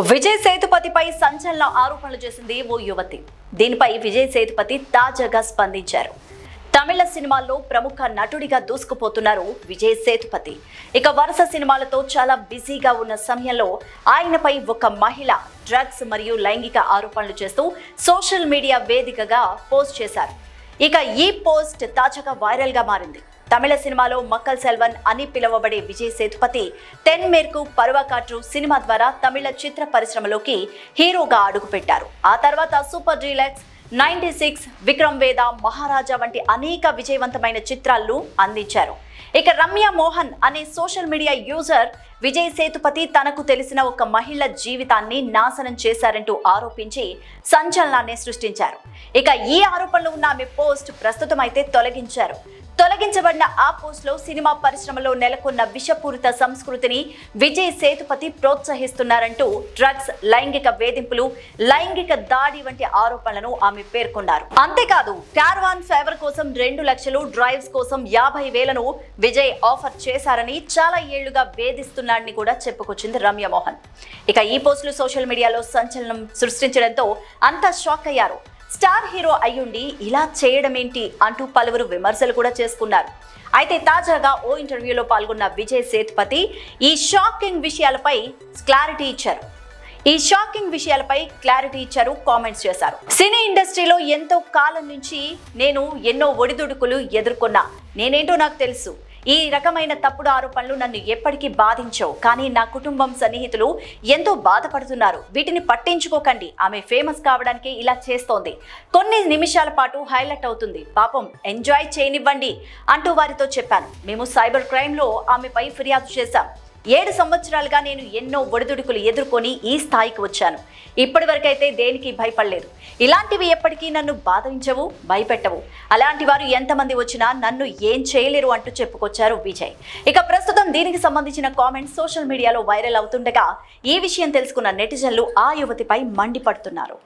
విజయ్ సేతుపతిపై సంచలన ఆరోపణలు చేసింది ఓ యువతి. దీనిపై విజయ్ సేతుపతి తాజాగా స్పందించారు. తమిళ సినిమాల్లో ప్రముఖ నటుడిగా దూసుకుపోతున్నారు విజయ్ సేతుపతి. ఇక వరుస సినిమాలతో చాలా బిజీగా ఉన్న సమయంలో ఆయనపై ఒక మహిళ డ్రగ్స్ మరియు లైంగిక ఆరోపణలు చేస్తూ సోషల్ మీడియా వేదికగా పోస్ట్ చేశారు. ఇక ఈ పోస్ట్ తాజాగా వైరల్ గా మారింది. తమిళ సినిమాలో మక్కల్ సెల్వన్ అని పిలువబడే విజయ్ సేతుపతి తెన్మేర్కు పరువకాట్రు సినిమా ద్వారా తమిళ చిత్ర పరిశ్రమలోకి హీరోగా అడుగుపెట్టారు. ఆ తర్వాత సూపర్ డీలక్స్, 96, విక్రమ్ వేద, మహారాజా వంటి అనేక విజయవంతమైన చిత్రాలను అందించారు. ఇక రమ్య మోహన్ అనే social media user Vijay Sethupathi తనకు తెలిసిన ఒక మహిళ జీవితాన్ని నాశనం చేశారంటూ ఆరోపించి సంచలనాన్ని సృష్టించారు. ఇక ఈ ఆరోపణలు ఉన్న ఆమె పోస్ట్ ప్రస్తుతం అయితే తొలగించబడిన ఆ పోస్ట్ లో సినిమా పరిశ్రమలో నెలకొన్న విషపూరిత సంస్కృతిని విజయ్ సేతుపతి ప్రోత్సహిస్తున్నారంటూ డ్రగ్స్, లైంగిక వేధింపులు, లైంగిక దాడి వంటి ఆరోపణలను ఆమె పేర్కొన్నారు. అంతేకాదు క్యారవాన్ ఫేవర్ కోసం 2 లక్షలు, డ్రైవ్స్ కోసం 50,000ను విజయ్ ఆఫర్ చేశారని, చాలా ఏళ్లుగా వేధిస్తున్నాడని కూడా చెప్పుకొచ్చింది రమ్య మోహన్. ఇక ఈ పోస్టులు సోషల్ మీడియాలో సంచలనం సృష్టించడంతో అంతా షాక్ అయ్యారు. స్టార్ హీరో అయ్యుండి ఇలా చేయడమేంటి అంటూ పలువురు విమర్శలు కూడా చేసుకున్నారు. అయితే తాజాగా ఓ ఇంటర్వ్యూలో పాల్గొన్న విజయ్ సేతుపతి ఈ షాకింగ్ విషయాలపై క్లారిటీ ఇచ్చారు, కామెంట్స్ చేశారు. సినీ ఇండస్ట్రీలో ఎంతో కాలం నుంచి నేను ఎన్నో ఒడిదుడుకులు ఎదుర్కొన్నా. నేనేంటో నాకు తెలుసు. ఈ రకమైన తప్పుడు ఆరోపణలు నన్ను ఎప్పటికీ బాధించవు. కానీ నా కుటుంబం, సన్నిహితులు ఎంతో బాధపడుతున్నారు. వీటిని పట్టించుకోకండి. ఆమె ఫేమస్ కావడానికి ఇలా చేస్తోంది. కొన్ని నిమిషాల పాటు హైలైట్ అవుతుంది. పాపం ఎంజాయ్ చేయనివ్వండి అంటూ వారితో చెప్పాను. మేము సైబర్ క్రైమ్లో ఆమెపై ఫిర్యాదు చేశాం. 7 సంవత్సరాలుగా నేను ఎన్నో ఒడిదుడుకులు ఎదుర్కొని ఈ స్థాయికి వచ్చాను. ఇప్పటి వరకైతే దేనికి భయపడలేదు. ఇలాంటివి ఎప్పటికీ నన్ను బాధించవు, భయపెట్టవు. అలాంటి వారు ఎంతమంది వచ్చినా నన్ను ఏం చేయలేరు అంటూ చెప్పుకొచ్చారు విజయ్. ఇక ప్రస్తుతం దీనికి సంబంధించిన కామెంట్స్ సోషల్ మీడియాలో వైరల్ అవుతుండగా ఈ విషయం తెలుసుకున్న నెటిజన్లు ఆ యువతిపై మండిపడుతున్నారు.